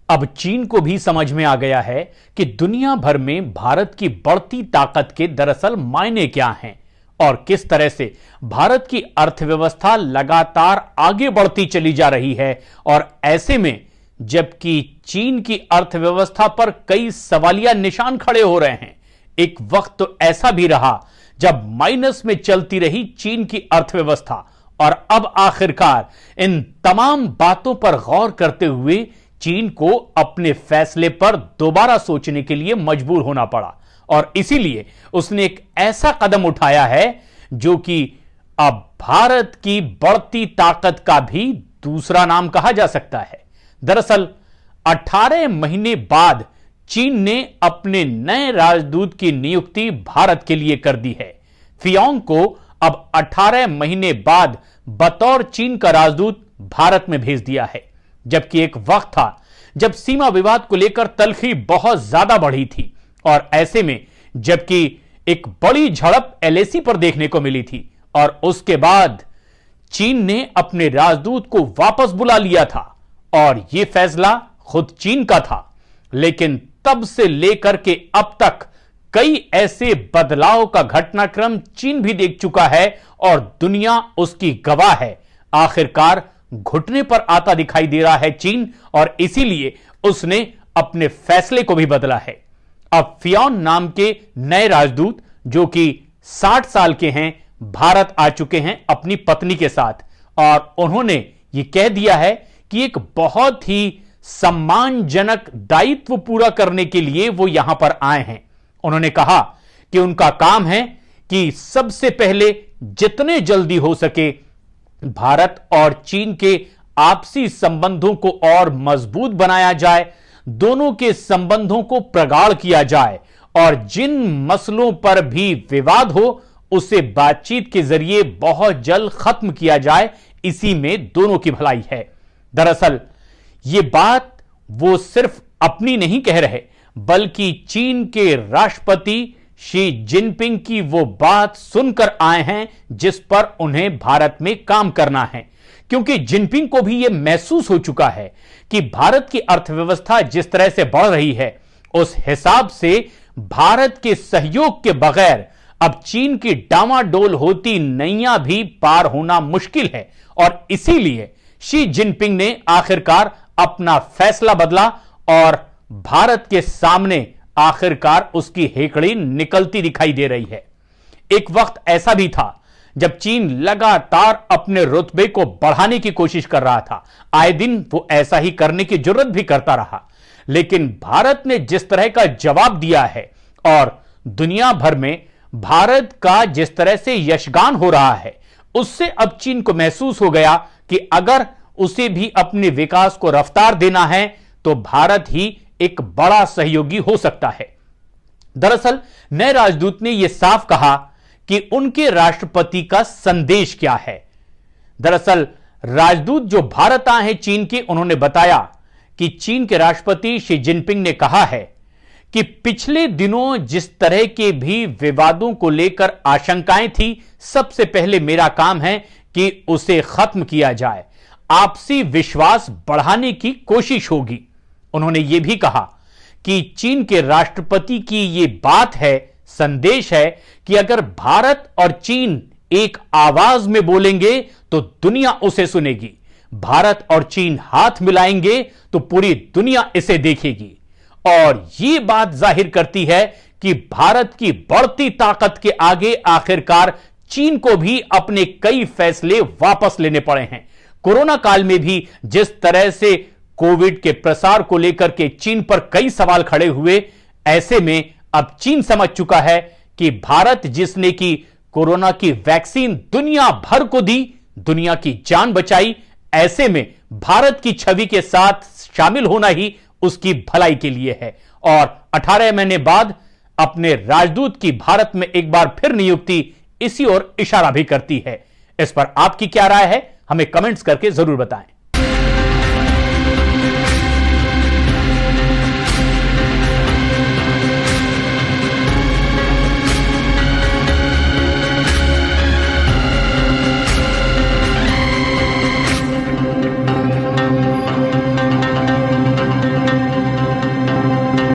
अब चीन को भी समझ में आ गया है कि दुनिया भर में भारत की बढ़ती ताकत के दरअसल मायने क्या हैं और किस तरह से भारत की अर्थव्यवस्था लगातार आगे बढ़ती चली जा रही है। और ऐसे में जबकि चीन की अर्थव्यवस्था पर कई सवालिया निशान खड़े हो रहे हैं, एक वक्त तो ऐसा भी रहा जब माइनस में चलती रही चीन की अर्थव्यवस्था, और अब आखिरकार इन तमाम बातों पर गौर करते हुए चीन को अपने फैसले पर दोबारा सोचने के लिए मजबूर होना पड़ा और इसीलिए उसने एक ऐसा कदम उठाया है जो कि अब भारत की बढ़ती ताकत का भी दूसरा नाम कहा जा सकता है। दरअसल 18 महीने बाद चीन ने अपने नए राजदूत की नियुक्ति भारत के लिए कर दी है। फियोंग को अब 18 महीने बाद बतौर चीन का राजदूत भारत में भेज दिया है, जबकि एक वक्त था जब सीमा विवाद को लेकर तलखी बहुत ज्यादा बढ़ी थी और ऐसे में जबकि एक बड़ी झड़प एलएसी पर देखने को मिली थी और उसके बाद चीन ने अपने राजदूत को वापस बुला लिया था और यह फैसला खुद चीन का था। लेकिन तब से लेकर के अब तक कई ऐसे बदलाव का घटनाक्रम चीन भी देख चुका है और दुनिया उसकी गवाह है। आखिरकार घुटने पर आता दिखाई दे रहा है चीन और इसीलिए उसने अपने फैसले को भी बदला है। अब फियोन नाम के नए राजदूत जो कि 60 साल के हैं, भारत आ चुके हैं अपनी पत्नी के साथ और उन्होंने यह कह दिया है कि एक बहुत ही सम्मानजनक दायित्व पूरा करने के लिए वो यहां पर आए हैं। उन्होंने कहा कि उनका काम है कि सबसे पहले जितने जल्दी हो सके भारत और चीन के आपसी संबंधों को और मजबूत बनाया जाए, दोनों के संबंधों को प्रगाढ़ किया जाए और जिन मसलों पर भी विवाद हो उसे बातचीत के जरिए बहुत जल्द खत्म किया जाए। इसी में दोनों की भलाई है। दरअसल यह बात वो सिर्फ अपनी नहीं कह रहे बल्कि चीन के राष्ट्रपति शी जिनपिंग की वो बात सुनकर आए हैं जिस पर उन्हें भारत में काम करना है, क्योंकि जिनपिंग को भी यह महसूस हो चुका है कि भारत की अर्थव्यवस्था जिस तरह से बढ़ रही है उस हिसाब से भारत के सहयोग के बगैर अब चीन की डामाडोल होती नैया भी पार होना मुश्किल है। और इसीलिए शी जिनपिंग ने आखिरकार अपना फैसला बदला और भारत के सामने आखिरकार उसकी हेकड़ी निकलती दिखाई दे रही है। एक वक्त ऐसा भी था जब चीन लगातार अपने रुतबे को बढ़ाने की कोशिश कर रहा था। आए दिन वो ऐसा ही करने की जरूरत भी करता रहा, लेकिन भारत ने जिस तरह का जवाब दिया है और दुनिया भर में भारत का जिस तरह से यशगान हो रहा है, उससे अब चीन को महसूस हो गया कि अगर उसे भी अपने विकास को रफ्तार देना है तो भारत ही एक बड़ा सहयोगी हो सकता है। दरअसल नए राजदूत ने यह साफ कहा कि उनके राष्ट्रपति का संदेश क्या है। दरअसल राजदूत जो भारत आए हैं चीन के, उन्होंने बताया कि चीन के राष्ट्रपति शी जिनपिंग ने कहा है कि पिछले दिनों जिस तरह के भी विवादों को लेकर आशंकाएं थी, सबसे पहले मेरा काम है कि उसे खत्म किया जाए, आपसी विश्वास बढ़ाने की कोशिश होगी। उन्होंने यह भी कहा कि चीन के राष्ट्रपति की यह बात है, संदेश है कि अगर भारत और चीन एक आवाज में बोलेंगे तो दुनिया उसे सुनेगी, भारत और चीन हाथ मिलाएंगे तो पूरी दुनिया इसे देखेगी। और यह बात जाहिर करती है कि भारत की बढ़ती ताकत के आगे आखिरकार चीन को भी अपने कई फैसले वापस लेने पड़े हैं। कोरोना काल में भी जिस तरह से कोविड के प्रसार को लेकर के चीन पर कई सवाल खड़े हुए, ऐसे में अब चीन समझ चुका है कि भारत जिसने की कोरोना की वैक्सीन दुनिया भर को दी, दुनिया की जान बचाई, ऐसे में भारत की छवि के साथ शामिल होना ही उसकी भलाई के लिए है। और 18 महीने बाद अपने राजदूत की भारत में एक बार फिर नियुक्ति इसी ओर इशारा भी करती है। इस पर आपकी क्या राय है, हमें कमेंट्स करके जरूर बताएं।